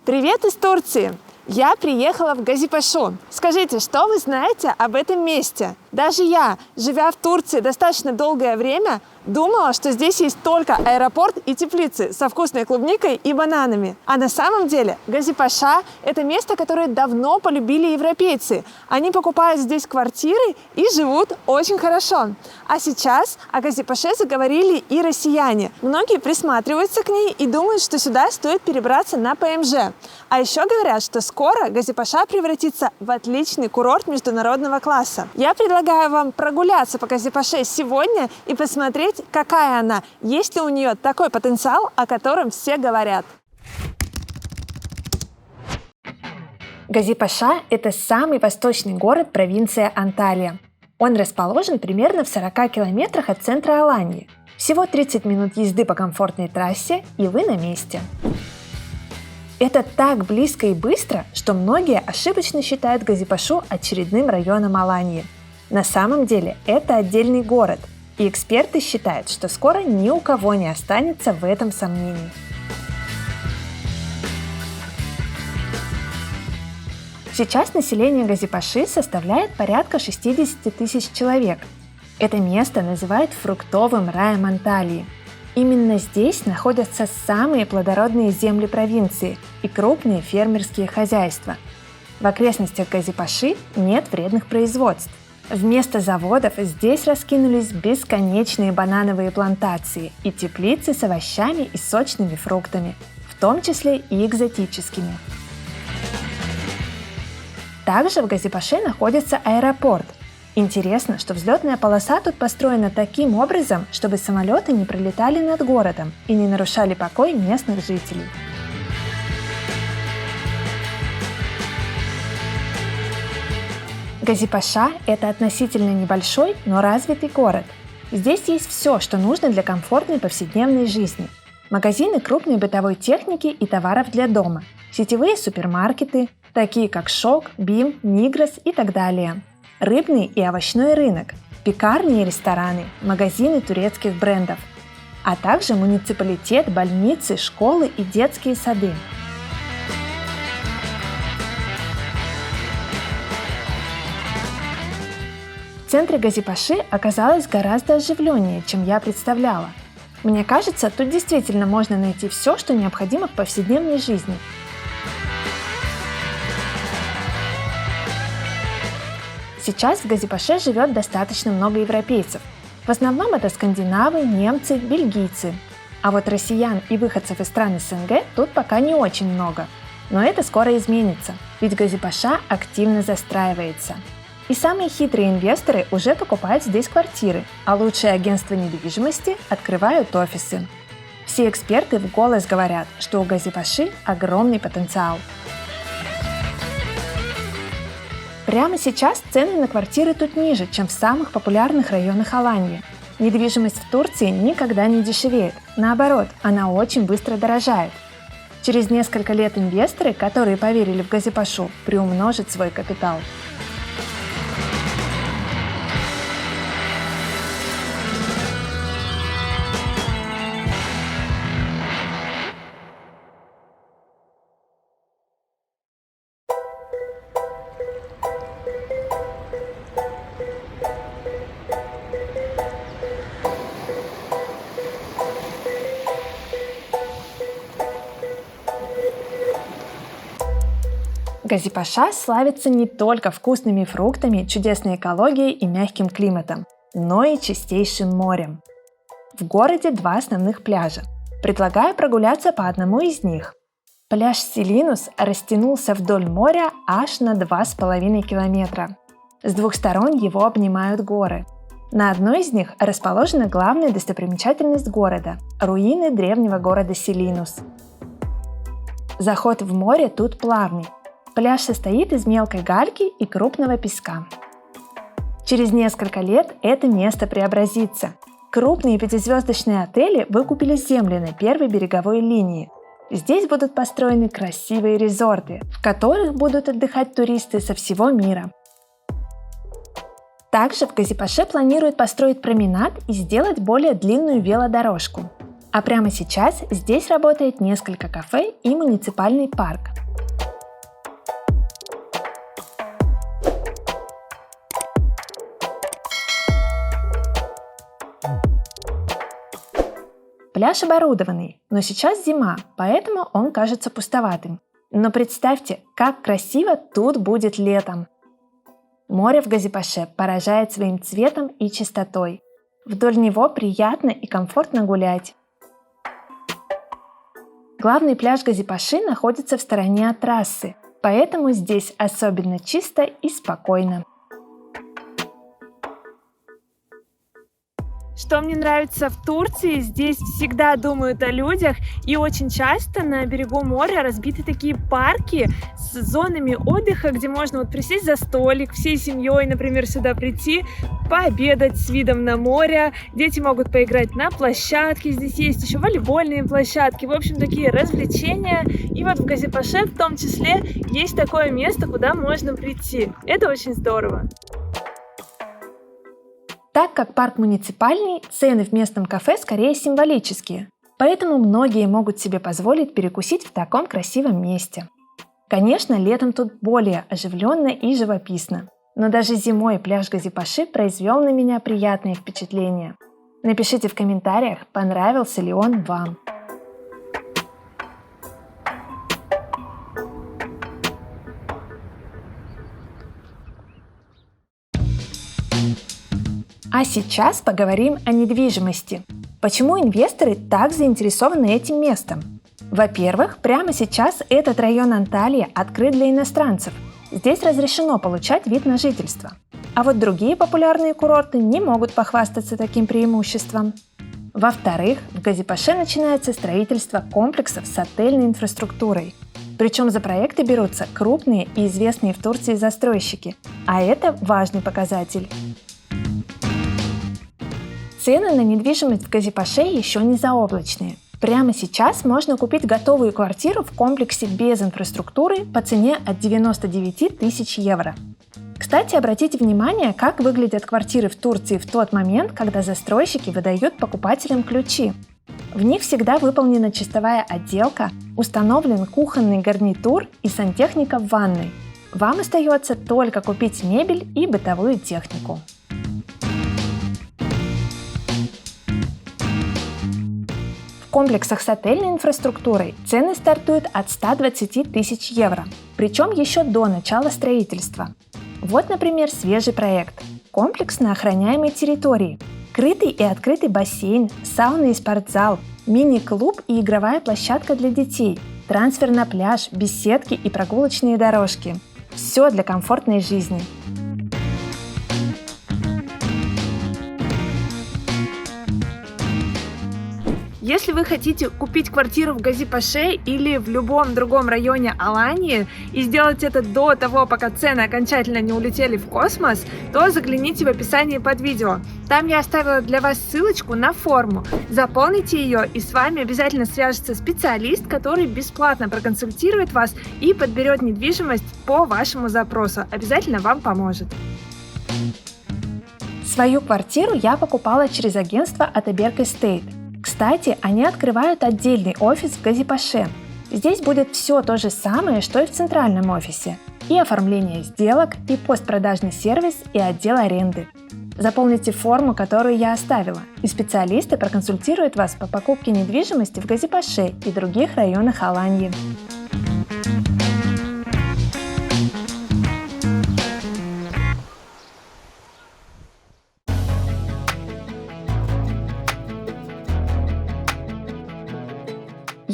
Привет из Турции! Я приехала в Газипашу. Скажите, что вы знаете об этом месте? Даже я, живя в Турции достаточно долгое время, думала, что здесь есть только аэропорт и теплицы со вкусной клубникой и бананами. А на самом деле Газипаша – это место, которое давно полюбили европейцы. Они покупают здесь квартиры и живут очень хорошо. А сейчас о Газипаше заговорили и россияне. Многие присматриваются к ней и думают, что сюда стоит перебраться на ПМЖ. А еще говорят, что скоро Газипаша превратится в отличный курорт международного класса. Я предлагаю вам прогуляться по Газипаше сегодня и посмотреть, какая она, есть ли у нее такой потенциал, о котором все говорят. Газипаша – это самый восточный город провинции Анталия. Он расположен примерно в 40 километрах от центра Аланьи. Всего 30 минут езды по комфортной трассе, и вы на месте. Это так близко и быстро, что многие ошибочно считают Газипашу очередным районом Аланьи. На самом деле это отдельный город, и эксперты считают, что скоро ни у кого не останется в этом сомнений. Сейчас население Газипаши составляет порядка 60 тысяч человек. Это место называют фруктовым раем Анталии. Именно здесь находятся самые плодородные земли провинции и крупные фермерские хозяйства. В окрестностях Газипаши нет вредных производств. Вместо заводов здесь раскинулись бесконечные банановые плантации и теплицы с овощами и сочными фруктами, в том числе и экзотическими. Также в Газипаше находится аэропорт. Интересно, что взлетная полоса тут построена таким образом, чтобы самолеты не пролетали над городом и не нарушали покой местных жителей. Газипаша – это относительно небольшой, но развитый город. Здесь есть все, что нужно для комфортной повседневной жизни. Магазины крупной бытовой техники и товаров для дома, сетевые супермаркеты, такие как Шок, Бим, Мигрос и так далее. Рыбный и овощной рынок, пекарни и рестораны, магазины турецких брендов, а также муниципалитет, больницы, школы и детские сады. В центре Газипаши оказалось гораздо оживленнее, чем я представляла. Мне кажется, тут действительно можно найти все, что необходимо в повседневной жизни. Сейчас в Газипаше живет достаточно много европейцев. В основном это скандинавы, немцы, бельгийцы. А вот россиян и выходцев из стран СНГ тут пока не очень много. Но это скоро изменится, ведь Газипаша активно застраивается. И самые хитрые инвесторы уже покупают здесь квартиры, а лучшие агентства недвижимости открывают офисы. Все эксперты в голос говорят, что у Газипаши огромный потенциал. Прямо сейчас цены на квартиры тут ниже, чем в самых популярных районах Аланьи. Недвижимость в Турции никогда не дешевеет, наоборот, она очень быстро дорожает. Через несколько лет инвесторы, которые поверили в Газипашу, приумножат свой капитал. Газипаша славится не только вкусными фруктами, чудесной экологией и мягким климатом, но и чистейшим морем. В городе 2 основных пляжа. Предлагаю прогуляться по одному из них. Пляж Селинус растянулся вдоль моря аж на 2,5 километра. С 2 сторон его обнимают горы. На одной из них расположена главная достопримечательность города – руины древнего города Селинус. Заход в море тут плавный. Пляж состоит из мелкой гальки и крупного песка. Через несколько лет это место преобразится. Крупные 5-звездочные отели выкупили земли на первой береговой линии. Здесь будут построены красивые резорты, в которых будут отдыхать туристы со всего мира. Также в Газипаше планируют построить променад и сделать более длинную велодорожку. А прямо сейчас здесь работает несколько кафе и муниципальный парк. Пляж оборудованный, но сейчас зима, поэтому он кажется пустоватым. Но представьте, как красиво тут будет летом. Море в Газипаше поражает своим цветом и чистотой. Вдоль него приятно и комфортно гулять. Главный пляж Газипаши находится в стороне от трассы, поэтому здесь особенно чисто и спокойно. Что мне нравится в Турции, здесь всегда думают о людях, и очень часто на берегу моря разбиты такие парки с зонами отдыха, где можно присесть за столик всей семьей, например, сюда прийти, пообедать с видом на море. Дети могут поиграть на площадке, здесь есть еще волейбольные площадки, в общем, такие развлечения. И вот в Газипаше в том числе есть такое место, куда можно прийти. Это очень здорово. Так как парк муниципальный, цены в местном кафе скорее символические, поэтому многие могут себе позволить перекусить в таком красивом месте. Конечно, летом тут более оживленно и живописно, но даже зимой пляж Газипаши произвел на меня приятные впечатления. Напишите в комментариях, понравился ли он вам. А сейчас поговорим о недвижимости. Почему инвесторы так заинтересованы этим местом? Во-первых, прямо сейчас этот район Анталии открыт для иностранцев. Здесь разрешено получать вид на жительство. А вот другие популярные курорты не могут похвастаться таким преимуществом. Во-вторых, в Газипаше начинается строительство комплексов с отельной инфраструктурой. Причем за проекты берутся крупные и известные в Турции застройщики. А это важный показатель. Цены на недвижимость в Газипаше еще не заоблачные. Прямо сейчас можно купить готовую квартиру в комплексе без инфраструктуры по цене от 99 тысяч евро. Кстати, обратите внимание, как выглядят квартиры в Турции в тот момент, когда застройщики выдают покупателям ключи. В них всегда выполнена чистовая отделка, установлен кухонный гарнитур и сантехника в ванной. Вам остается только купить мебель и бытовую технику. В комплексах с отельной инфраструктурой цены стартуют от 120 тысяч евро, причем еще до начала строительства. Вот, например, свежий проект. Комплекс на охраняемой территории. Крытый и открытый бассейн, сауна и спортзал, мини-клуб и игровая площадка для детей, трансфер на пляж, беседки и прогулочные дорожки. Все для комфортной жизни. Если вы хотите купить квартиру в Газипаше или в любом другом районе Алании и сделать это до того, пока цены окончательно не улетели в космос, то загляните в описание под видео. Там я оставила для вас ссылочку на форму. Заполните ее, и с вами обязательно свяжется специалист, который бесплатно проконсультирует вас и подберет недвижимость по вашему запросу. Обязательно вам поможет. Свою квартиру я покупала через агентство Ataberk Estate. Кстати, они открывают отдельный офис в Газипаше. Здесь будет все то же самое, что и в центральном офисе. И оформление сделок, и постпродажный сервис, и отдел аренды. Заполните форму, которую я оставила, и специалисты проконсультируют вас по покупке недвижимости в Газипаше и других районах Алании.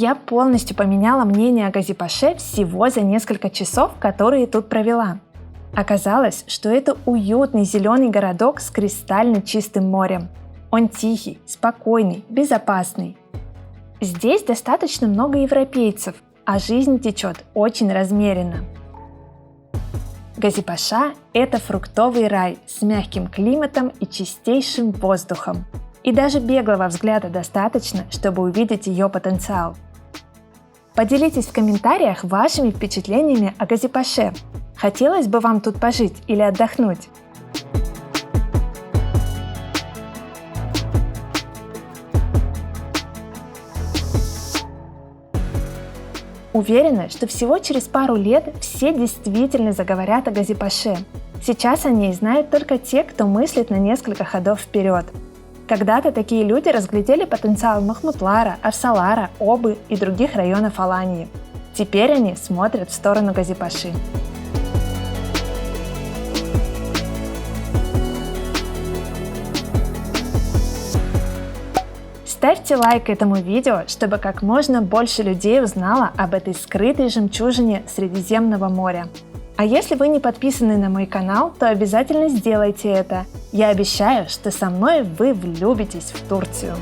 Я полностью поменяла мнение о Газипаше всего за несколько часов, которые тут провела. Оказалось, что это уютный зеленый городок с кристально чистым морем. Он тихий, спокойный, безопасный. Здесь достаточно много европейцев, а жизнь течет очень размеренно. Газипаша – это фруктовый рай с мягким климатом и чистейшим воздухом. И даже беглого взгляда достаточно, чтобы увидеть ее потенциал. Поделитесь в комментариях вашими впечатлениями о Газипаше. Хотелось бы вам тут пожить или отдохнуть? Уверена, что всего через пару лет все действительно заговорят о Газипаше. Сейчас о ней знают только те, кто мыслит на несколько ходов вперед. Когда-то такие люди разглядели потенциал Махмутлара, Арсалара, Обы и других районов Алании. Теперь они смотрят в сторону Газипаши. Ставьте лайк этому видео, чтобы как можно больше людей узнало об этой скрытой жемчужине Средиземного моря. А если вы не подписаны на мой канал, то обязательно сделайте это. Я обещаю, что со мной вы влюбитесь в Турцию.